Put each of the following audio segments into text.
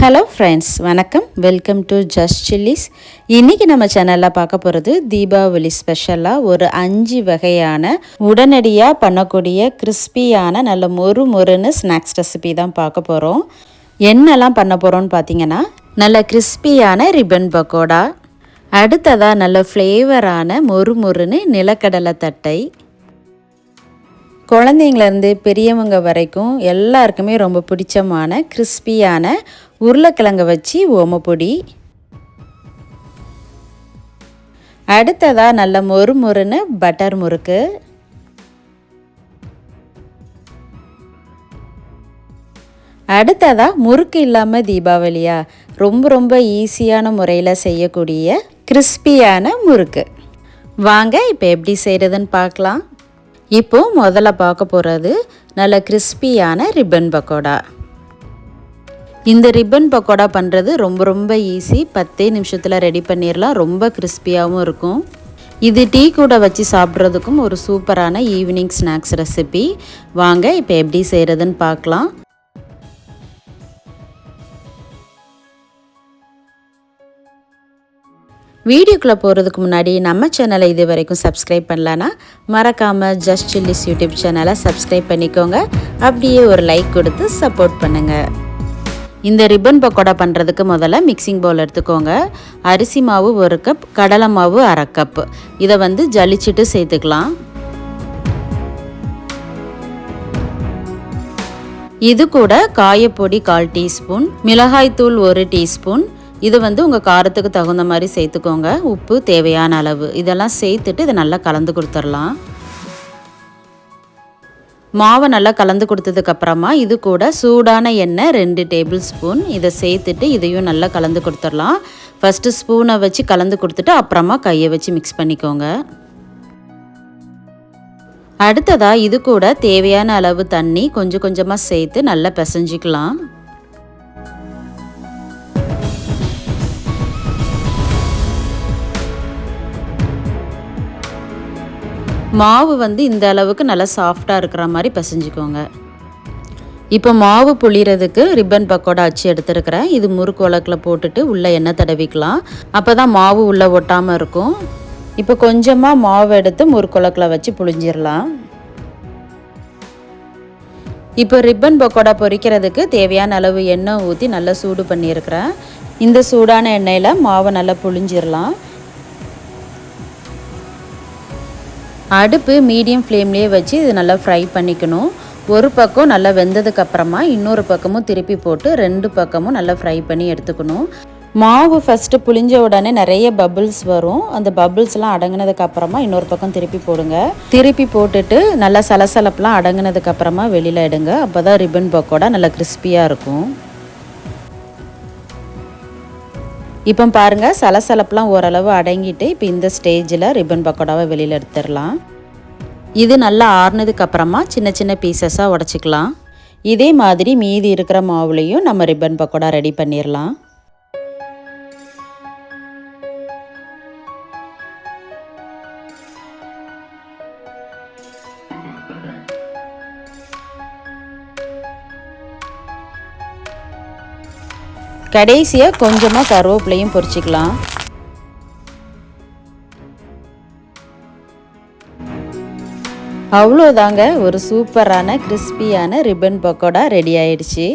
Hello friends, வணக்கம். Welcome to just chillies. இன்றைக்கி நம்ம சேனலில் பார்க்க போகிறது தீபாவளி ஸ்பெஷலாக ஒரு 5 வகையான உடனடியாக பண்ணக்கூடிய கிறிஸ்பியான நல்ல மொறுன்னு ஸ்நாக்ஸ் ரெசிபி தான் பார்க்க போகிறோம். என்னெல்லாம் பண்ண போகிறோன்னு பார்த்தீங்கன்னா, நல்ல கிறிஸ்பியான ரிப்பன் பக்கோடா, அடுத்ததாக நல்ல ஃப்ளேவரான மொறுன்னு நிலக்கடலை தட்டை, குழந்தைங்கள்லேருந்து பெரியவங்க வரைக்கும் எல்லாருக்குமே ரொம்ப பிடிச்சமான கிறிஸ்பியான உருளைக்கிழங்க வச்சு ஓமப்பொடி, அடுத்ததாக நல்ல மொறுன்னு பட்டர் முறுக்கு, அடுத்ததாக முறுக்கு இல்லாமல் தீபாவளியா ரொம்ப ஈஸியான முறையில் செய்யக்கூடிய கிறிஸ்பியான முறுக்கு. வாங்க இப்போ எப்படி செய்கிறதுன்னு பார்க்கலாம். இப்போது முதல்ல பார்க்க போகிறது நல்ல கிறிஸ்பியான ரிப்பன் பக்கோடா. இந்த ரிப்பன் பக்கோடா பண்ணுறது ரொம்ப ஈஸி. 10 நிமிஷத்தில் ரெடி பண்ணிடலாம். ரொம்ப கிறிஸ்பியாகவும் இருக்கும். இது டீ கூட வச்சு சாப்பிட்றதுக்கும் ஒரு சூப்பரான ஈவினிங் ஸ்நாக்ஸ் ரெசிபி. வாங்க இப்போ எப்படி செய்கிறதுன்னு பார்க்கலாம். வீடியோக்குள்ளே போகிறதுக்கு முன்னாடி நம்ம சேனலை இது வரைக்கும் சப்ஸ்கிரைப் பண்ணலன்னா மறக்காமல் ஜஸ்ட் சில்லிஸ் யூடியூப் சேனலை சப்ஸ்கிரைப் பண்ணிக்கோங்க. அப்படியே ஒரு லைக் கொடுத்து சப்போர்ட் பண்ணுங்கள். இந்த ரிப்பன் பக்கோடா பண்ணுறதுக்கு முதல்ல மிக்சிங் பவுல் எடுத்துக்கோங்க. அரிசி மாவு 1 கப், கடலை மாவு 1/2 கப். இதை ஜலிச்சிட்டு சேர்த்துக்கலாம். இது கூட காயப்பொடி 1/4 டீஸ்பூன், மிளகாய்த்தூள் 1 டீஸ்பூன். இது உங்கள் காரத்துக்கு தகுந்த மாதிரி சேர்த்துக்கோங்க. உப்பு தேவையான அளவு. இதெல்லாம் சேர்த்துட்டு இதை நல்லா கலந்து கொடுத்துடலாம். மாவை நல்லா கலந்து கொடுத்ததுக்கப்புறமா இது கூட சூடான எண்ணெய் 2 டேபிள் ஸ்பூன். இதை சேர்த்துட்டு இதையும் நல்லா கலந்து கொடுத்துடலாம். ஃபஸ்ட்டு ஸ்பூனை வச்சு கலந்து கொடுத்துட்டு அப்புறமா கையை வச்சு மிக்ஸ் பண்ணிக்கோங்க. அடுத்ததாக இது கூட தேவையான அளவு தண்ணி கொஞ்சமாக சேர்த்து நல்லா பிசைஞ்சிக்கலாம். மாவு இந்த அளவுக்கு நல்லா சாஃப்டாக இருக்கிற மாதிரி பிசைஞ்சிக்கோங்க. இப்போ மாவு புளிறதுக்கு ரிப்பன் பக்கோடா அச்சு எடுத்துருக்கிறேன். இது முறுக்கு உலக்கில் போட்டுட்டு உள்ளே எண்ணெய் தடவிக்கலாம். அப்போ தான் மாவு உள்ளே ஒட்டாமல் இருக்கும். இப்போ கொஞ்சமாக மாவு எடுத்து முறுக்கு உலக்கில் வச்சு புளிஞ்சிடலாம். இப்போ ரிப்பன் பக்கோடா பொரிக்கிறதுக்கு தேவையான அளவு எண்ணெய் ஊற்றி நல்லா சூடு பண்ணியிருக்கிறேன். இந்த சூடான எண்ணெயில் மாவை நல்லா புளிஞ்சிடலாம். அடுப்பு மீடியம் ஃப்ளேம்லேயே வச்சு இது நல்லா ஃப்ரை பண்ணிக்கணும். ஒரு பக்கம் நல்லா வெந்ததுக்கப்புறமா இன்னொரு பக்கமும் திருப்பி போட்டு 2 பக்கமும் நல்லா ஃப்ரை பண்ணி எடுத்துக்கணும். மாவு ஃபஸ்ட்டு புளிஞ்ச உடனே நிறைய பபிள்ஸ் வரும். அந்த பபிள்ஸ்லாம் அடங்கினதுக்கப்புறமா இன்னொரு பக்கம் திருப்பி போடுங்க. திருப்பி போட்டுட்டு நல்லா சலசலப்பெலாம் அடங்கினதுக்கப்புறமா வெளியில் எடுங்க. அப்போ தான் ரிப்பன் பக்கோடா நல்லா கிறிஸ்பியாக இருக்கும். இப்போ பாருங்கள், சலசலப்பெலாம் ஓரளவு அடங்கிட்டு இப்போ இந்த ஸ்டேஜில் ரிப்பன் பக்கோடாவை வெளியில் எடுத்துடலாம். இது நல்லா ஆறுனதுக்கப்புறமா சின்ன பீசஸாக உடச்சிக்கலாம். இதே மாதிரி மீதி இருக்கிற மாவுலேயும் நம்ம ரிப்பன் பக்கோடா ரெடி பண்ணிடலாம். கடைசியாக கொஞ்சமாக கருவேப்பிலையும் பொரிச்சிக்கலாம். அவ்வளோதாங்க, ஒரு சூப்பரான கிறிஸ்பியான ரிப்பன் பக்கோடா ரெடி ஆயிடுச்சு.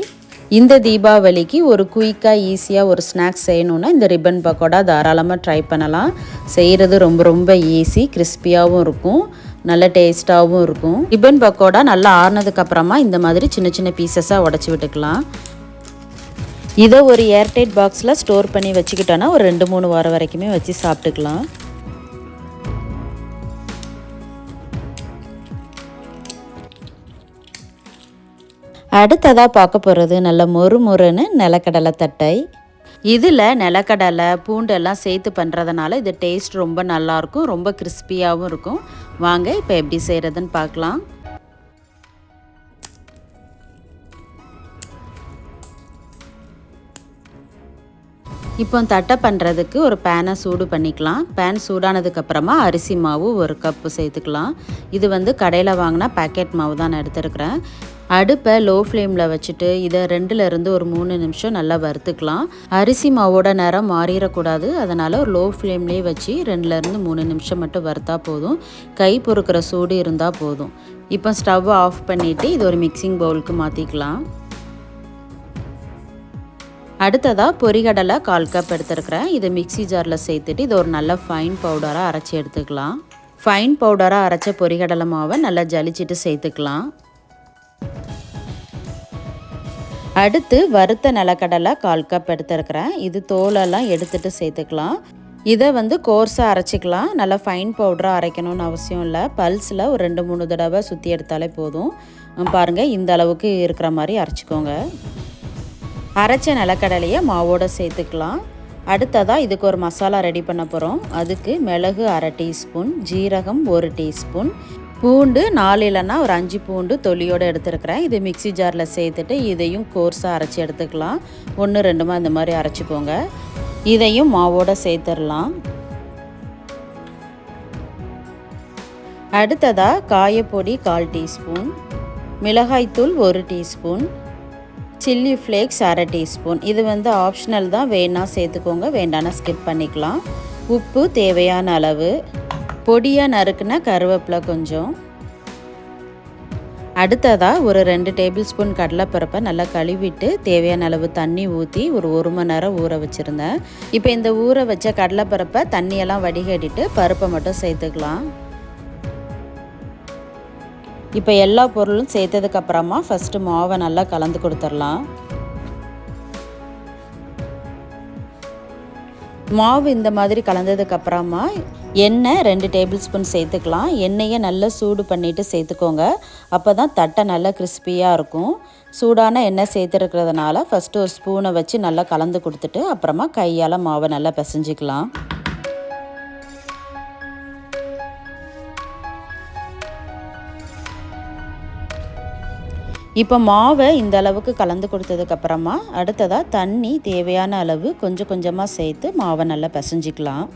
இந்த தீபாவளிக்கு ஒரு குயிக்காக ஈஸியாக ஒரு ஸ்நாக்ஸ் செய்யணுன்னா இந்த ரிப்பன் பக்கோடா தாராளமாக ட்ரை பண்ணலாம். செய்கிறது ரொம்ப ஈஸி, கிறிஸ்பியாகவும் இருக்கும், நல்ல டேஸ்ட்டாகவும் இருக்கும். ரிப்பன் பக்கோடா நல்லா ஆறுனதுக்கப்புறமா இந்த மாதிரி சின்ன பீசஸாக உடச்சி விட்டுக்கலாம். இதை ஒரு ஏர்டைட் பாக்ஸில் ஸ்டோர் பண்ணி வச்சுக்கிட்டோன்னா ஒரு 2-3 வாரம் வரைக்குமே வச்சு சாப்பிட்டுக்கலாம். அடுத்ததாக பார்க்க போகிறது நல்ல மொறுன்னு நிலக்கடலை தட்டை. இதில் நிலக்கடலை பூண்டெல்லாம் சேர்த்து பண்ணுறதுனால இது டேஸ்ட் ரொம்ப நல்லாயிருக்கும், ரொம்ப கிறிஸ்பியாகவும் இருக்கும். வாங்க இப்போ எப்படி செய்கிறதுன்னு பார்க்கலாம். இப்போ தட்டை பண்ணுறதுக்கு ஒரு பேனை சூடு பண்ணிக்கலாம். பேன் சூடானதுக்கப்புறமா அரிசி மாவு 1 கப்பு சேர்த்துக்கலாம். இது கடையில் வாங்கினா பேக்கெட் மாவு தான் நான் எடுத்துருக்கிறேன். அடுப்பை லோ ஃப்ளேமில் வச்சுட்டு இதை 2லேருந்து ஒரு 3 நிமிஷம் நல்லா வறுத்துக்கலாம். அரிசி மாவோட நிறம் மாறிடக்கூடாது, அதனால் ஒரு லோ ஃப்ளேம்லேயே வச்சு 2லேருந்து 3 நிமிஷம் மட்டும் வறுத்தா போதும். கை பொறுக்கிற சூடு இருந்தால் போதும். இப்போ ஸ்டவ் ஆஃப் பண்ணிவிட்டு இது ஒரு மிக்சிங் பவுலுக்கு மாற்றிக்கலாம். அடுத்ததாக பொரிகடலை 1/4 கப் எடுத்துருக்கிறேன். இதை மிக்சி ஜாரில் சேர்த்துட்டு இது ஒரு நல்ல ஃபைன் பவுடராக அரைச்சி எடுத்துக்கலாம். ஃபைன் பவுடராக அரைச்ச பொரிகடலை மாவை நல்லா ஜலிச்சிட்டு சேர்த்துக்கலாம். அடுத்து வறுத்த நிலக்கடலை 1/4 கப் எடுத்துருக்கிறேன். இது தோலெல்லாம் எடுத்துகிட்டு சேர்த்துக்கலாம். இதை கோர்ஸாக அரைச்சிக்கலாம். நல்லா ஃபைன் பவுடராக அரைக்கணும்னு அவசியம் இல்லை. பல்ஸில் ஒரு 2-3 தடவை சுற்றி எடுத்தாலே போதும். பாருங்கள், இந்த அளவுக்கு இருக்கிற மாதிரி அரைச்சிக்கோங்க. அரைச்ச நிலக்கடலையை மாவோடு சேர்த்துக்கலாம். அடுத்ததாக இதுக்கு ஒரு மசாலா ரெடி பண்ண போகிறோம். அதுக்கு மிளகு 1/2 டீஸ்பூன், ஜீரகம் 1 டீஸ்பூன், பூண்டு 4 இல்லைன்னா ஒரு 5 பூண்டு தொலியோடு எடுத்துருக்கிறேன். இது மிக்சி ஜாரில் சேர்த்துட்டு இதையும் கோர்ஸாக அரைச்சி எடுத்துக்கலாம். 1-2 இந்த மாதிரி அரைச்சிக்கோங்க. இதையும் மாவோடு சேர்த்துடலாம். அடுத்ததாக காயப்பொடி 1/4 டீஸ்பூன், மிளகாய்த்தூள் 1 டீஸ்பூன், சில்லி ஃப்ளேக்ஸ் 1/2 டீஸ்பூன். இது ஆப்ஷனல் தான், வேணா சேர்த்துக்கோங்க, வேண்டானா ஸ்கிப் பண்ணிக்கலாம். உப்பு தேவையான அளவு, பொடியாக நறுக்குன கருவேப்பிலை கொஞ்சம். அடுத்ததாக ஒரு 2 டேபிள் ஸ்பூன் கடலைப்பருப்பை நல்லா கழுவிட்டு தேவையான அளவு தண்ணி ஊற்றி ஒரு 1 மணி நேரம் ஊற வச்சுருந்தேன். இப்போ இந்த ஊற வச்ச கடலைப்பருப்பை தண்ணியெல்லாம் வடிகட்டிட்டு பருப்பை மட்டும் சேர்த்துக்கலாம். இப்போ எல்லா பொருளும் சேர்த்ததுக்கப்புறமா ஃபஸ்ட்டு மாவை நல்லா கலந்து கொடுத்துடலாம். மாவு இந்த மாதிரி கலந்ததுக்கப்புறமா எண்ணெய் 2 டேபிள் ஸ்பூன் சேர்த்துக்கலாம். எண்ணெயை நல்லா சூடு பண்ணிவிட்டு சேர்த்துக்கோங்க. அப்போ தான் தட்டை நல்லா கிறிஸ்பியாக இருக்கும். சூடான எண்ணெய் சேர்த்துருக்கிறதுனால ஃபஸ்ட்டு ஒரு ஸ்பூனை வச்சு நல்லா கலந்து கொடுத்துட்டு அப்புறமா கையால் மாவை நல்லா பிசைஞ்சிக்கலாம். இப்போ மாவை இந்த அளவுக்கு கலந்து கொடுத்ததுக்கப்புறமா அடுத்ததாக தண்ணி தேவையான அளவு கொஞ்சம் கொஞ்சமாக சேர்த்து மாவை நல்லா பிசைஞ்சிக்கலாம்.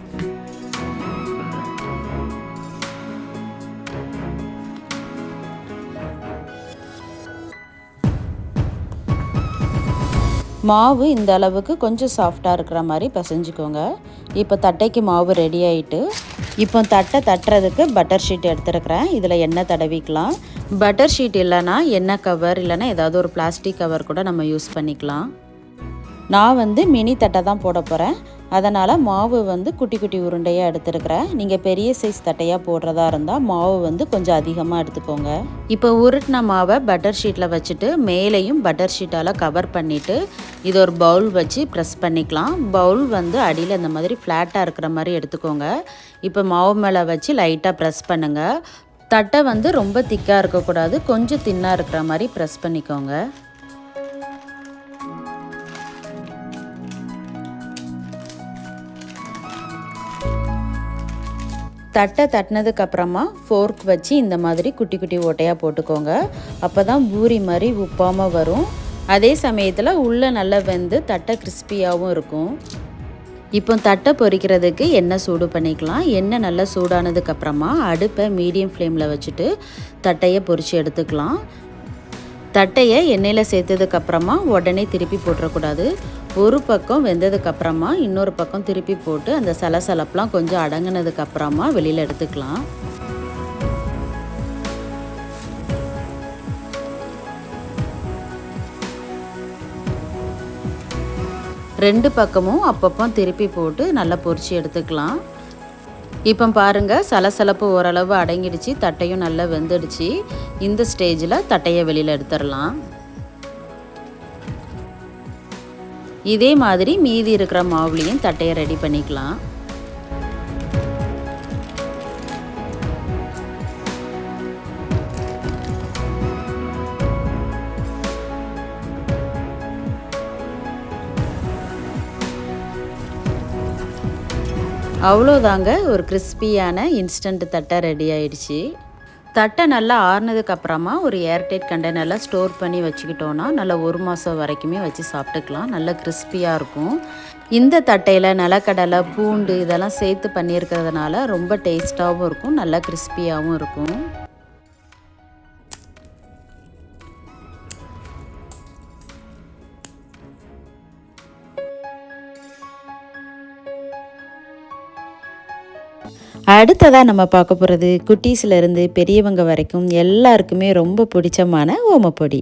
மாவு இந்த அளவுக்கு கொஞ்சம் சாஃப்டாக இருக்கிற மாதிரி பிசைஞ்சிக்கோங்க. இப்போ தட்டைக்கு மாவு ரெடி ஆகிட்டு இப்போ தட்டை தட்டுறதுக்கு பட்டர் ஷீட் எடுத்துருக்கிறேன். இதில் எண்ணெய் தடவிக்கலாம். பட்டர் ஷீட் இல்லைன்னா எண்ணெய் கவர் இல்லைன்னா ஏதாவது ஒரு பிளாஸ்டிக் கவர் கூட நம்ம யூஸ் பண்ணிக்கலாம். நான் மினி தட்டை தான் போட போகிறேன். அதனால் மாவு குட்டி குட்டி உருண்டையாக எடுத்துருக்கிறேன். நீங்கள் பெரிய சைஸ் தட்டையாக போடுறதா இருந்தால் மாவு கொஞ்சம் அதிகமாக எடுத்துக்கோங்க. இப்போ உருட்டின மாவை பட்டர் ஷீட்டில் வச்சுட்டு மேலேயும் பட்டர் ஷீட்டால் கவர் பண்ணிவிட்டு இது ஒரு பவுல் வச்சு ப்ரெஸ் பண்ணிக்கலாம். பவுல் அடியில் இந்த மாதிரி ஃப்ளாட்டாக இருக்கிற மாதிரி எடுத்துக்கோங்க. இப்போ மாவு மேலே வச்சு லைட்டாக ப்ரெஸ் பண்ணுங்கள். தட்டை ரொம்ப திக்காக இருக்கக்கூடாது, கொஞ்சம் தின்னாக இருக்கிற மாதிரி ப்ரெஸ் பண்ணிக்கோங்க. தட்டை தட்டினதுக்கப்புறமா ஃபோர்க் வச்சு இந்த மாதிரி குட்டி குட்டி ஓட்டையாக போட்டுக்கோங்க. அப்போ தான் பூரி மாதிரி உப்பாமல் வரும். அதே சமயத்தில் உள்ளே நல்லா வெந்து தட்டை கிறிஸ்பியாகவும் இருக்கும். இப்போ தட்டை பொரிக்கிறதுக்கு எண்ணெய் சூடு பண்ணிக்கலாம். எண்ணெய் நல்லா சூடானதுக்கப்புறமா அடுப்பை மீடியம் ஃப்ளேமில் வச்சுட்டு தட்டையை பொரித்து எடுத்துக்கலாம். தட்டையை எண்ணெயில் சேர்த்ததுக்கப்புறமா உடனே திருப்பி போட்டுறக்கூடாது. ஒரு பக்கம் வெந்ததுக்கப்புறமா இன்னொரு பக்கம் திருப்பி போட்டு அந்த சலசலப்பெலாம் கொஞ்சம் அடங்கினதுக்கப்புறமா வெளியில் எடுத்துக்கலாம். ரெண்டு பக்கமும் அப்பப்போ திருப்பி போட்டு நல்லா பொரிச்சு எடுத்துக்கலாம். இப்போ பாருங்கள், சலசலப்பு ஓரளவு அடங்கிடுச்சு, தட்டையும் நல்லா வெந்துடுச்சு. இந்த ஸ்டேஜில் தட்டையை வெளியில் எடுத்துடலாம். இதே மாதிரி மீதி இருக்கிற மாவுலையும் தட்டையை ரெடி பண்ணிக்கலாம். அவ்வளோதாங்க, ஒரு கிறிஸ்பியான இன்ஸ்டன்ட் தட்டை ரெடி ஆயிடுச்சு. தட்டை நல்லா ஆறுனதுக்கப்புறமா ஒரு ஏர்டைட் கண்டெய்னரில் ஸ்டோர் பண்ணி வச்சுக்கிட்டோன்னா நல்லா 1 மாதம் வரைக்குமே வச்சு சாப்பிட்டுக்கலாம். நல்லா கிறிஸ்பியாக இருக்கும். இந்த தட்டையில் நிலக்கடலை, பூண்டு இதெல்லாம் சேர்த்து பண்ணியிருக்கிறதுனால ரொம்ப டேஸ்ட்டாகவும் இருக்கும், நல்லா கிறிஸ்பியாகவும் இருக்கும். அடுத்ததாக நம்ம பார்க்க போகிறது குட்டீஸ்லேருந்து பெரியவங்க வரைக்கும் எல்லாருக்குமே ரொம்ப பிடிச்சமான ஓமப்பொடி.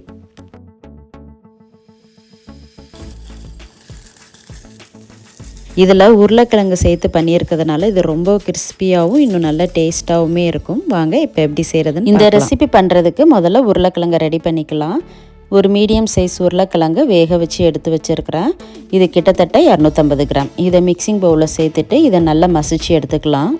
இதில் உருளைக்கிழங்கு சேர்த்து பண்ணியிருக்கிறதுனால இது ரொம்ப கிறிஸ்பியாகவும் இன்னும் நல்ல டேஸ்ட்டாகவுமே இருக்கும். வாங்க இப்போ எப்படி செய்கிறதுன்னு இந்த ரெசிபி பண்ணுறதுக்கு முதல்ல உருளைக்கிழங்கை ரெடி பண்ணிக்கலாம். ஒரு மீடியம் சைஸ் உருளைக்கிழங்கு வேக வச்சு எடுத்து வச்சுருக்கிறேன். இது கிட்டத்தட்ட 250 கிராம். இதை மிக்சிங் பவுலில் சேர்த்துட்டு இதை நல்லா மசிச்சு எடுத்துக்கலாம்.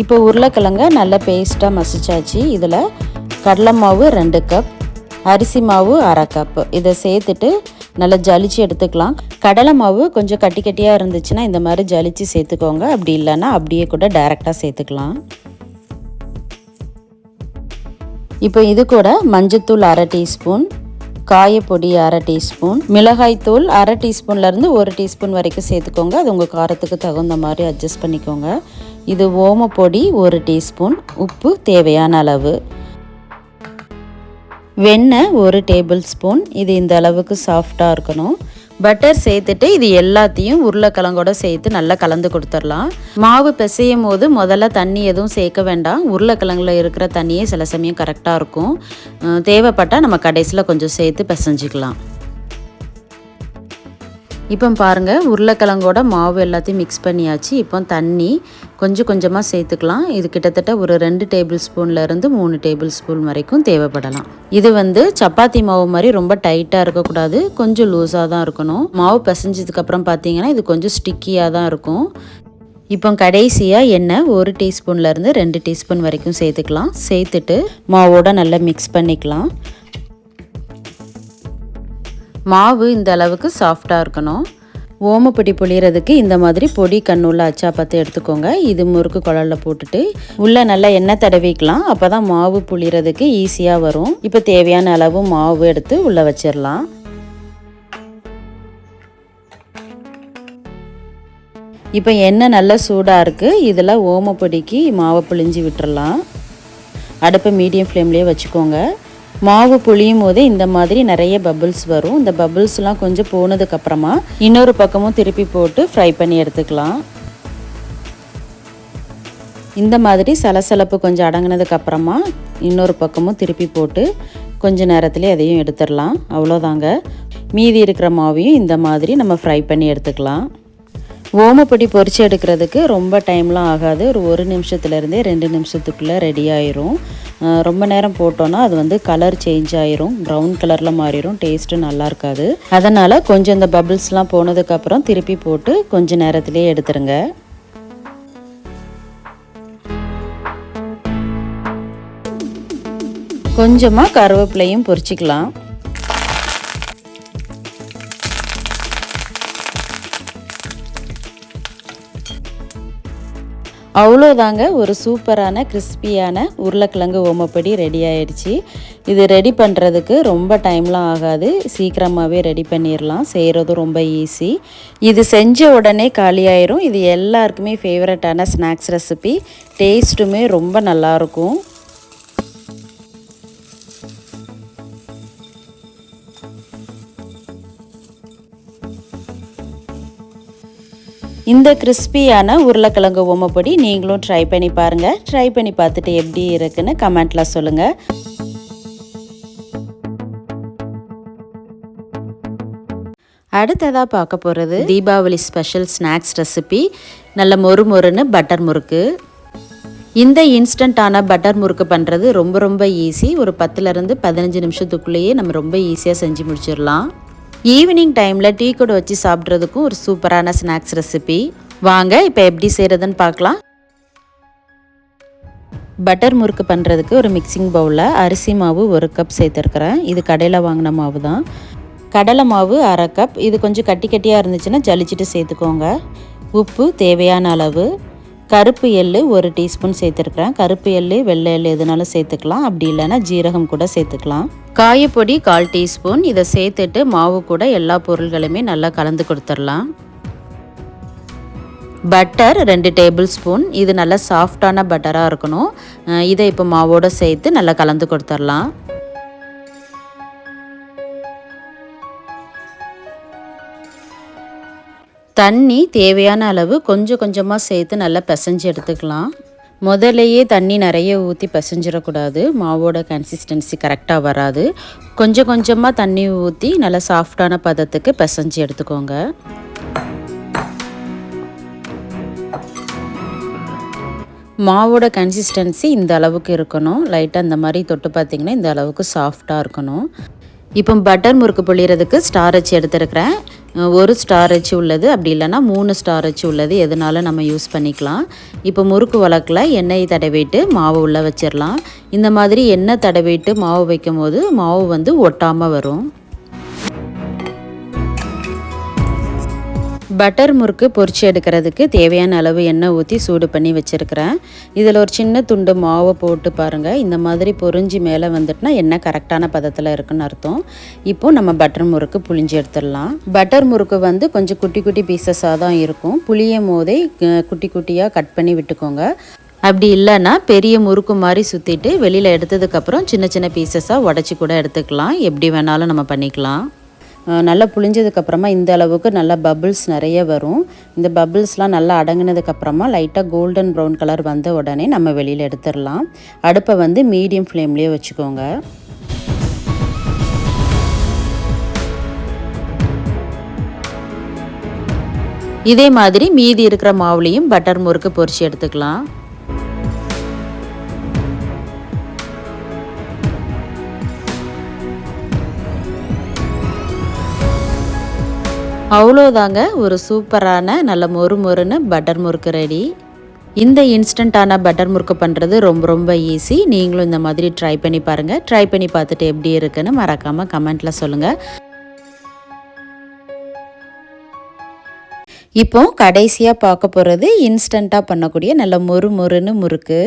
இப்போ உருளைக்கிழங்கை நல்லா பேஸ்ட்டாக மசிச்சாச்சு. இதில் கடலை மாவு 2 கப், அரிசி மாவு 1/2 கப்பு இதை சேர்த்துட்டு நல்லா ஜலிச்சு எடுத்துக்கலாம். கடலை மாவு கொஞ்சம் கட்டி கட்டியாக இருந்துச்சுன்னா இந்த மாதிரி ஜலிச்சு சேர்த்துக்கோங்க. அப்படி இல்லைன்னா அப்படியே கூட டைரெக்டாக சேர்த்துக்கலாம். இப்போ இது கூட மஞ்சத்தூள் 1/2 டீஸ்பூன், காயப்பொடி 1/2 டீஸ்பூன், மிளகாய் தூள் 1/2 டீஸ்பூன்லேருந்து 1 டீஸ்பூன் வரைக்கும் சேர்த்துக்கோங்க. அது உங்கள் காரத்துக்கு தகுந்த மாதிரி அட்ஜஸ்ட் பண்ணிக்கோங்க. இது ஓமப்பொடி 1 டீஸ்பூன், உப்பு தேவையான அளவு, வெண்ணெய் 1 டேபிள் ஸ்பூன். இது இந்த அளவுக்கு சாஃப்டாக இருக்கணும். பட்டர் சேர்த்துட்டு இது எல்லாத்தையும் உருளைக்கிழங்கோட சேர்த்து நல்லா கலந்து கொடுத்துடலாம். மாவு பிசையும் போது முதல்ல தண்ணி எதுவும் சேர்க்க வேண்டாம். உருளைக்கிழங்குல இருக்கிற தண்ணியே சில சமயம் கரெக்டாக இருக்கும். தேவைப்பட்டால் நம்ம கடைசியில் கொஞ்சம் சேர்த்து பிசைஞ்சிக்கலாம். இப்போ பாருங்கள், உருளைக்கிழங்கோட மாவு எல்லாத்தையும் மிக்ஸ் பண்ணியாச்சு. இப்போ தண்ணி கொஞ்சம் கொஞ்சமாக சேர்த்துக்கலாம். இது கிட்டத்தட்ட ஒரு 2 டேபிள் ஸ்பூன்லேருந்து 3 டேபிள் ஸ்பூன் வரைக்கும் தேவைப்படலாம். இது சப்பாத்தி மாவு மாதிரி ரொம்ப டைட்டாக இருக்கக்கூடாது, கொஞ்சம் லூஸாக தான் இருக்கணும். மாவு பிசைஞ்சதுக்கப்புறம் பார்த்தீங்கன்னா இது கொஞ்சம் ஸ்டிக்கியாக தான் இருக்கும். இப்போ கடைசியாக எண்ணெய் 1 டீஸ்பூன்லேருந்து 2 டீஸ்பூன் வரைக்கும் சேர்த்துக்கலாம். சேர்த்துட்டு மாவோட நல்லா மிக்ஸ் பண்ணிக்கலாம். மாவு இந்த அளவுக்கு சாஃப்டாக இருக்கணும். ஓமப்பொடி புளியறதுக்கு இந்த மாதிரி பொடி கண்ணுள்ள அச்சா பார்த்து எடுத்துக்கோங்க. இது முறுக்கு குழலில் போட்டுட்டு உள்ளே நல்லா எண்ணெய் தடவிக்கலாம். அப்போ தான் மாவு புளியறதுக்கு ஈஸியாக வரும். இப்போ தேவையான அளவு மாவு எடுத்து உள்ளே வச்சிடலாம். இப்போ எண்ணெய் நல்லா சூடாக இருக்குது. இதில் ஓமப்பொடிக்கு மாவை புளிஞ்சு விட்டுறலாம். அடுப்பை மீடியம் ஃப்ளேம்லேயே வச்சுக்கோங்க. மாவு புளியும் போது இந்த மாதிரி நிறைய பபிள்ஸ் வரும். இந்த பபிள்ஸ்லாம் கொஞ்சம் போனதுக்கப்புறமா இன்னொரு பக்கமும் திருப்பி போட்டு ஃப்ரை பண்ணி எடுத்துக்கலாம். இந்த மாதிரி சலசலப்பு கொஞ்சம் அடங்கினதுக்கப்புறமா இன்னொரு பக்கமும் திருப்பி போட்டு கொஞ்சம் நேரத்துலேயே அதையும் எடுத்துடலாம். அவ்வளோதாங்க. மீதி இருக்கிற மாவையும் இந்த மாதிரி நம்ம ஃப்ரை பண்ணி எடுத்துக்கலாம். ஓமப்பொடி பொரிச்சு எடுக்கிறதுக்கு ரொம்ப டைம்லாம் ஆகாது. ஒரு நிமிஷத்துலேருந்தே 2 நிமிஷத்துக்குள்ளே ரெடி ஆயிரும். ரொம்ப நேரம் போட்டோன்னா அது கலர் சேஞ்ச் ஆயிரும், ப்ரௌன் கலரில் மாறிடும், டேஸ்ட்டு நல்லா இருக்காது. அதனால் கொஞ்சம் இந்த பபிள்ஸ்லாம் போனதுக்கப்புறம் திருப்பி போட்டு கொஞ்சம் நேரத்துலேயே எடுத்துருங்க. கொஞ்சமாக கருவேப்பிலையும் பொரிச்சிக்கலாம். அவ்வளோதாங்க, ஒரு சூப்பரான கிறிஸ்பியான உருளைக்கிழங்கு ஓமப்பொடி ரெடி ஆயிடுச்சு. இது ரெடி பண்ணுறதுக்கு ரொம்ப டைம்லாம் ஆகாது, சீக்கிரமாகவே ரெடி பண்ணிடலாம். செய்கிறதும் ரொம்ப ஈஸி. இது செஞ்ச உடனே காலியாயிரும். இது எல்லாருக்குமே ஃபேவரட்டான ஸ்நாக்ஸ் ரெசிபி. டேஸ்ட்டுமே ரொம்ப நல்லாயிருக்கும். இந்த கிறிஸ்பியான உருளைக்கிழங்கு ஓமப்பொடி நீங்களும் ட்ரை பண்ணி பாருங்கள். ட்ரை பண்ணி பார்த்துட்டு எப்படி இருக்குன்னு கமெண்ட்டில் சொல்லுங்கள். அடுத்ததாக பார்க்க போகிறது தீபாவளி ஸ்பெஷல் ஸ்நாக்ஸ் ரெசிபி, நல்ல மொறுன்னு பட்டர் முறுக்கு. இந்த இன்ஸ்டண்ட்டான பட்டர் முறுக்கு பண்ணுறது ரொம்ப ரொம்ப ஈஸி. ஒரு 10லேருந்து 15 நிமிஷத்துக்குள்ளேயே நம்ம ரொம்ப ஈஸியாக செஞ்சு முடிச்சிடலாம். ஈவினிங் டைமில் டீ கூட வச்சு சாப்பிட்றதுக்கும் ஒரு சூப்பரான ஸ்நாக்ஸ் ரெசிபி. வாங்க இப்போ எப்படி செய்கிறதுன்னு பார்க்கலாம். பட்டர் முறுக்கு பண்ணுறதுக்கு ஒரு மிக்சிங் பவுலில் அரிசி மாவு 1 கப் சேர்த்துருக்குறேன். இது கடையில் வாங்கின மாவு தான். கடலை மாவு 1/2 கப். இது கொஞ்சம் கட்டி கட்டியாக இருந்துச்சுன்னா ஜலிச்சுட்டு சேர்த்துக்கோங்க. உப்பு தேவையான அளவு. கருப்பு எள்ளு 1 டீஸ்பூன் சேர்த்துருக்குறேன். கருப்பு எள்ளு வெள்ளை எள்ளு எதுனாலும் சேர்த்துக்கலாம், அப்படி இல்லைன்னா ஜீரகம் கூட சேர்த்துக்கலாம். காயப்பொடி 1/4 டீஸ்பூன். இதை சேர்த்துட்டு மாவு கூட எல்லா பொருள்களுமே நல்லா கலந்து கொடுத்துடலாம். Butter 2 table spoon. இது நல்லா சாஃப்டான பட்டராக இருக்கணும். இதை இப்போ மாவோடு சேர்த்து நல்லா கலந்து கொடுத்துடலாம். தண்ணி தேவையான அளவு கொஞ்சம் கொஞ்சமாக சேர்த்து நல்லா பிசைஞ்சு எடுத்துக்கலாம். முதல்லையே தண்ணி நிறைய ஊற்றி பிசைஞ்சிடக்கூடாது, மாவோட கன்சிஸ்டன்சி கரெக்டாக வராது. கொஞ்சம் கொஞ்சமாக தண்ணி ஊற்றி நல்லா சாஃப்டான பதத்துக்கு பிசைஞ்சு எடுத்துக்கோங்க. மாவோட கன்சிஸ்டன்சி இந்த அளவுக்கு இருக்கணும். லைட்டாக இந்த மாதிரி தொட்டு பார்த்திங்கன்னா இந்த அளவுக்கு சாஃப்டாக இருக்கணும். இப்போ பட்டர் முறுக்கு புளியறதுக்கு ஸ்டார் அச்சு எடுத்துருக்கிறேன். ஒரு ஸ்டார் அச்சு உள்ளது, அப்படி இல்லைன்னா 3 ஸ்டார் அச்சு உள்ளது, எதுனாலும் நம்ம யூஸ் பண்ணிக்கலாம். இப்போ முறுக்கு வழக்கில் எண்ணெய் தடவிட்டு மாவு உள்ளே வச்சிடலாம். இந்த மாதிரி எண்ணெய் தடவிட்டு மாவு வைக்கும் போது மாவு வந்து ஒட்டாமல் வரும். பட்டர் முறுக்கு பொரிச்சு எடுக்கிறதுக்கு தேவையான அளவு எண்ணெய் ஊற்றி சூடு பண்ணி வச்சுருக்கிறேன். இதில் ஒரு சின்ன துண்டு மாவை போட்டு பாருங்கள். இந்த மாதிரி பொரிஞ்சு மேலே வந்துட்டுனா எண்ணெய் கரெக்டான பதத்தில் இருக்குன்னு அர்த்தம். இப்போது நம்ம பட்டர் முறுக்கு புளிஞ்சு எடுத்துடலாம். பட்டர் முறுக்கு வந்து கொஞ்சம் குட்டி குட்டி பீசஸாக தான் இருக்கும். புளியும் போதே குட்டி குட்டியாக கட் பண்ணி விட்டுக்கோங்க. அப்படி இல்லைன்னா பெரிய முறுக்கு மாதிரி சுற்றிட்டு வெளியில் எடுத்ததுக்கப்புறம் சின்ன சின்ன பீசஸாக உடச்சி கூட எடுத்துக்கலாம். எப்படி வேணாலும் நம்ம பண்ணிக்கலாம். நல்லா புளிஞ்சதுக்கப்புறமா இந்த அளவுக்கு நல்லா பபிள்ஸ் நிறைய வரும். இந்த பபிள்ஸ்லாம் நல்லா அடங்கினதுக்கப்புறமா லைட்டாக கோல்டன் ப்ரௌன் கலர் வந்த உடனே நம்ம வெளியில் எடுத்துடலாம். அடுப்பை வந்து மீடியம் ஃப்ளேம்லேயே வச்சுக்கோங்க. இதே மாதிரி மீதி இருக்கிற மாவுலேயும் பட்டர் முறுக்கு பொரிச்சு எடுத்துக்கலாம். அவ்வளோதாங்க, ஒரு சூப்பரான நல்ல மொறு மொறுன்னு பட்டர் முறுக்கு ரெடி. இந்த இன்ஸ்டண்ட்டான பட்டர் முறுக்கு பண்ணுறது ரொம்ப ரொம்ப ஈஸி. நீங்களும் இந்த மாதிரி ட்ரை பண்ணி பாருங்கள். ட்ரை பண்ணி பார்த்துட்டு எப்படி இருக்குன்னு மறக்காமல் கமெண்ட்டில் சொல்லுங்கள். இப்போ கடைசியாக பார்க்க போகிறது இன்ஸ்டண்ட்டாக பண்ணக்கூடிய நல்ல மொறு மொறுன்னு முறுக்கு.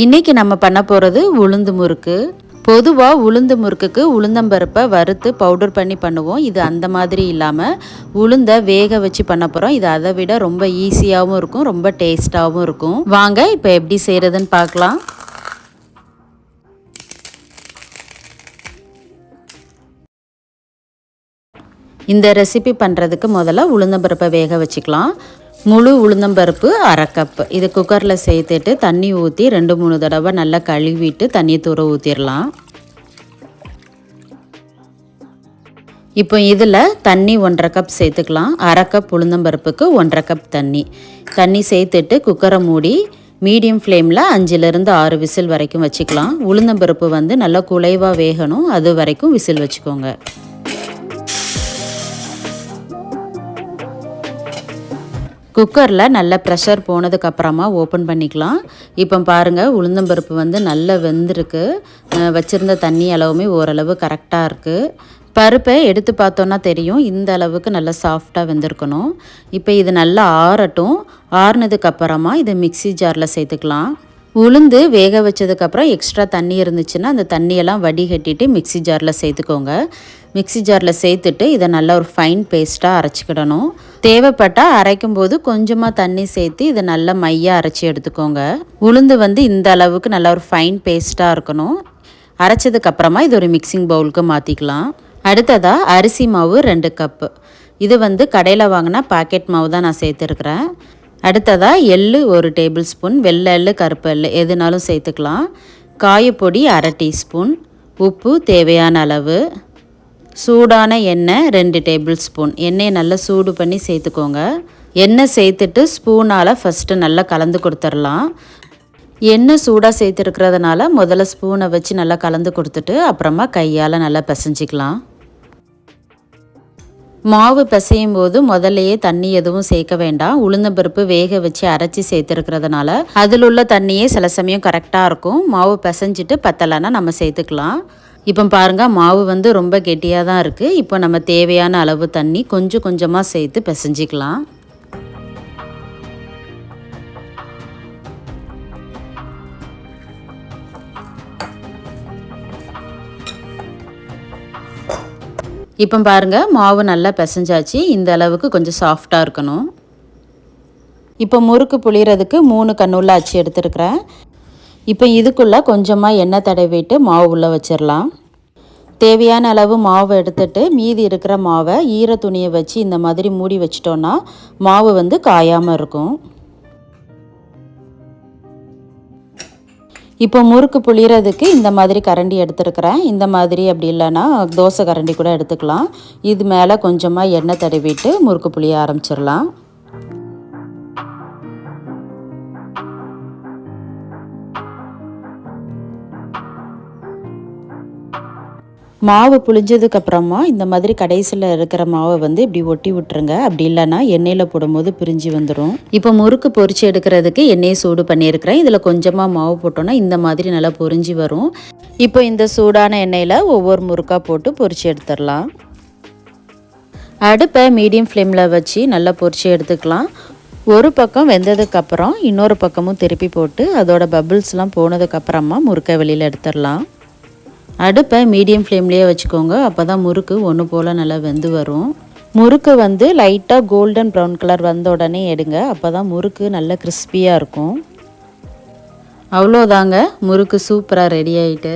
இன்றைக்கி நம்ம பண்ண போகிறது உளுந்து முறுக்கு. பொதுவாக உளுந்து முறுக்குக்கு உளுந்தம்பருப்பை வறுத்து பவுடர் பண்ணி பண்ணுவோம். இது அந்த மாதிரி இல்லாமல் உளுந்தை வேக வச்சு பண்ண போகிறோம். இது அதை விட ரொம்ப ஈஸியாகவும் இருக்கும், ரொம்ப டேஸ்ட்டாகவும் இருக்கும். வாங்க இப்போ எப்படி செய்கிறதுன்னு பார்க்கலாம். இந்த ரெசிபி பண்ணுறதுக்கு முதல்ல உளுந்தம்பருப்பை வேக வச்சுக்கலாம். முழு உளுந்தம்பருப்பு 1/2 கப். இது குக்கரில் சேர்த்துட்டு தண்ணி ஊற்றி 2-3 தடவை நல்லா கழுவிட்டு தண்ணி தூர ஊற்றிடலாம். இப்போ இதில் தண்ணி 1/2 கப் சேர்த்துக்கலாம். 1/2 கப் உளுந்தம்பருப்புக்கு 1/2 கப் தண்ணி சேர்த்துட்டு குக்கரை மூடி மீடியம் ஃப்ளேமில் 5லேருந்து 6 விசில் வரைக்கும் வச்சுக்கலாம். உளுந்தம்பருப்பு வந்து நல்லா குலைவாக வேகணும், அது வரைக்கும் விசில் வச்சுக்கோங்க. குக்கரில் நல்ல ப்ரெஷர் போனதுக்கப்புறமா ஓப்பன் பண்ணிக்கலாம். இப்போ பாருங்கள், உளுந்தம்பருப்பு வந்து நல்லா வெந்திருக்கு. வச்சுருந்த தண்ணி அளவுமே ஓரளவு கரெக்டாக இருக்குது. பருப்பை எடுத்து பார்த்தோன்னா தெரியும், இந்த அளவுக்கு நல்லா சாஃப்டாக வெந்திருக்கணும். இப்போ இது நல்லா ஆறட்டும். ஆறுனதுக்கப்புறமா இதை மிக்ஸி ஜாரில் சேர்த்துக்கலாம். உளுந்து வேக வச்சதுக்கப்புறம் எக்ஸ்ட்ரா தண்ணி இருந்துச்சுன்னா அந்த தண்ணியெல்லாம் வடிகட்டிட்டு மிக்ஸி ஜாரில் சேர்த்துக்கோங்க. மிக்ஸி ஜாரில் சேர்த்துட்டு இதை நல்லா ஒரு ஃபைன் பேஸ்ட்டாக அரைச்சிக்கிடணும். தேவைப்பட்டால் அரைக்கும் போது கொஞ்சமாக தண்ணி சேர்த்து இதை நல்லா மையாக அரைச்சி எடுத்துக்கோங்க. உளுந்து வந்து இந்த அளவுக்கு நல்லா ஒரு ஃபைன் பேஸ்ட்டாக இருக்கணும். அரைச்சதுக்கப்புறமா இது ஒரு மிக்சிங் பவுலுக்கு மாற்றிக்கலாம். அடுத்ததாக அரிசி மாவு 2 கப்பு. இது வந்து கடையில் வாங்கினா பாக்கெட் மாவு தான் நான் சேர்த்துருக்குறேன். அடுத்ததாக எள்ளு 1 டேபிள் ஸ்பூன், வெள்ளை எள்ளு கருப்பு எள்ளு எதுனாலும் சேர்த்துக்கலாம். காயப்பொடி 1/2 டீஸ்பூன், உப்பு தேவையான அளவு, சூடான எண்ணெய் 2 டேபிள் ஸ்பூன். எண்ணெயை நல்லா சூடு பண்ணி சேர்த்துக்கோங்க. எண்ணெய் சேர்த்துட்டு ஸ்பூனால் ஃபஸ்ட்டு நல்லா கலந்து கொடுத்துடலாம். எண்ணெய் சூடாக சேர்த்துருக்கிறதுனால முதல்ல ஸ்பூனை வச்சு நல்லா கலந்து கொடுத்துட்டு அப்புறமா கையால் நல்லா பிசைஞ்சிக்கலாம். மாவு பிசையும் போது முதல்லையே தண்ணி எதுவும் சேர்க்க வேண்டாம். உளுந்தம்பருப்பு வேக வச்சு அரைச்சி சேர்த்துருக்கிறதுனால அதில் உள்ள தண்ணியே சில சமயம் கரெக்டாக இருக்கும். மாவு பிசைஞ்சிட்டு பத்தலைன்னா நம்ம சேர்த்துக்கலாம். இப்போ பாருங்கள், மாவு வந்து ரொம்ப கெட்டியாக தான் இருக்குது. இப்போ நம்ம தேவையான அளவு தண்ணி கொஞ்சம் கொஞ்சமாக சேர்த்து பிசைஞ்சிக்கலாம். இப்போ பாருங்கள், மாவு நல்லா பிசைஞ்சாச்சு. இந்த அளவுக்கு கொஞ்சம் சாஃப்டாக இருக்கணும். இப்போ முறுக்கு புளியறதுக்கு 3 கண்ணுள்ள அச்சு எடுத்துருக்கிறேன். இப்போ இதுக்குள்ளே கொஞ்சமாக எண்ணெய் தடவிட்டு மாவு உள்ளே வச்சிடலாம். தேவையான அளவு மாவு எடுத்துட்டு மீதி இருக்கிற மாவை ஈர துணியை வச்சு இந்த மாதிரி மூடி வச்சிட்டோன்னா மாவு வந்து காயாமல் இருக்கும். இப்போ முறுக்கு புளியறதுக்கு இந்த மாதிரி கரண்டி எடுத்துருக்கிறேன். இந்த மாதிரி அப்படி இல்லைன்னா தோசை கரண்டி கூட எடுத்துக்கலாம். இது மேலே கொஞ்சமாக எண்ணெய் தடவிட்டு முறுக்கு புளிய ஆரம்பிச்சிடலாம். மாவு புளிஞ்சதுக்கப்புறமா இந்த மாதிரி கடைசியில் இருக்கிற மாவை வந்து இப்படி ஒட்டி விட்டுருங்க. அப்படி இல்லைன்னா எண்ணெயில் போடும்போது பிரிஞ்சு வந்துடும். இப்போ முறுக்கு பொரிச்சு எடுக்கிறதுக்கு எண்ணெயை சூடு பண்ணியிருக்கிறேன். இதில் கொஞ்சமாக மாவு போட்டோன்னா இந்த மாதிரி நல்லா பொரிஞ்சு வரும். இப்போ இந்த சூடான எண்ணெயில் ஒவ்வொரு முறுக்காக போட்டு பொரிச்சு எடுத்துடலாம். அடுப்பை மீடியம் ஃப்ளேமில் வச்சு நல்லா பொரிச்சு எடுத்துக்கலாம். ஒரு பக்கம் வெந்ததுக்கப்புறம் இன்னொரு பக்கமும் திருப்பி போட்டு அதோட பபிள்ஸ்லாம் போனதுக்கப்புறமா முறுக்கை வெளியில் எடுத்துடலாம். அடுப்பை மீடியம் ஃப்ளேம்லேயே வச்சுக்கோங்க. அப்போ தான் முறுக்கு ஒன்று போல் நல்லா வெந்து வரும். முறுக்கு வந்து லைட்டாக கோல்டன் ப்ரௌன் கலர் வந்த உடனே எடுங்க. அப்போ தான் முறுக்கு நல்ல கிறிஸ்பியாக இருக்கும். அவ்வளோதாங்க, முறுக்கு சூப்பராக ரெடி ஆகிட்டு.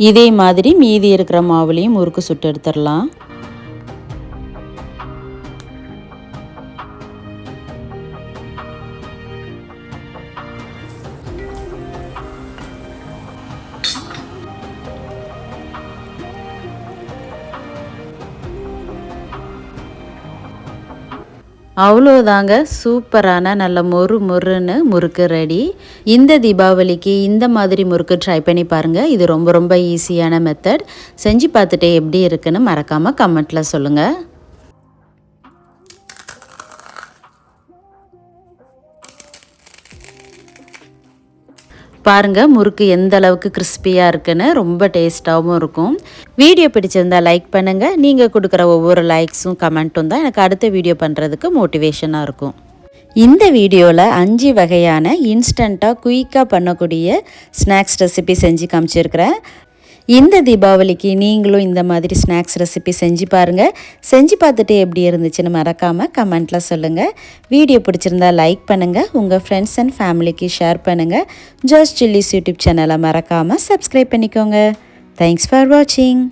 இதே மாதிரி மீதி இருக்கிற மாவுலேயும் முறுக்கு சுட்டு எடுத்துடலாம். அவ்வளோதாங்க, சூப்பரான நல்ல மொறுன்னு முறுக்கு ரெடி. இந்த தீபாவளிக்கு இந்த மாதிரி முறுக்கு ட்ரை பண்ணி பாருங்கள். இது ரொம்ப ரொம்ப ஈஸியான மெத்தட். செஞ்சு பார்த்துட்டு எப்படி இருக்குன்னு மறக்காமல் கமெண்ட்டில் சொல்லுங்கள். பாருங்கள் முறுக்கு எந்த அளவுக்கு கிறிஸ்பியாக இருக்குன்னு. ரொம்ப டேஸ்ட்டாகவும் இருக்கும். வீடியோ பிடிச்சிருந்தால் லைக் பண்ணுங்கள். நீங்கள் கொடுக்குற ஒவ்வொரு லைக்ஸும் கமெண்ட்டும் தான் எனக்கு அடுத்த வீடியோ பண்ணுறதுக்கு மோட்டிவேஷனாக இருக்கும். இந்த வீடியோவில் 5 வகையான இன்ஸ்டண்ட்டாக குயிக்காக பண்ணக்கூடிய ஸ்நாக்ஸ் ரெசிபி செஞ்சு காமிச்சிருக்கிறேன். இந்த தீபாவளிக்கு நீங்களும் இந்த மாதிரி ஸ்நாக்ஸ் ரெசிபி செஞ்சு பாருங்கள். செஞ்சு பார்த்துட்டு எப்படி இருந்துச்சுன்னு மறக்காமல் கமெண்ட்டில் சொல்லுங்கள். வீடியோ பிடிச்சிருந்தா லைக் பண்ணுங்கள். உங்கள் ஃப்ரெண்ட்ஸ் அண்ட் ஃபேமிலிக்கு ஷேர் பண்ணுங்கள். ஜோஸ் சில்லிஸ் யூடியூப் சேனலை மறக்காமல் சப்ஸ்கிரைப் பண்ணிக்கோங்க. தேங்க்ஸ் ஃபார் வாட்சிங்.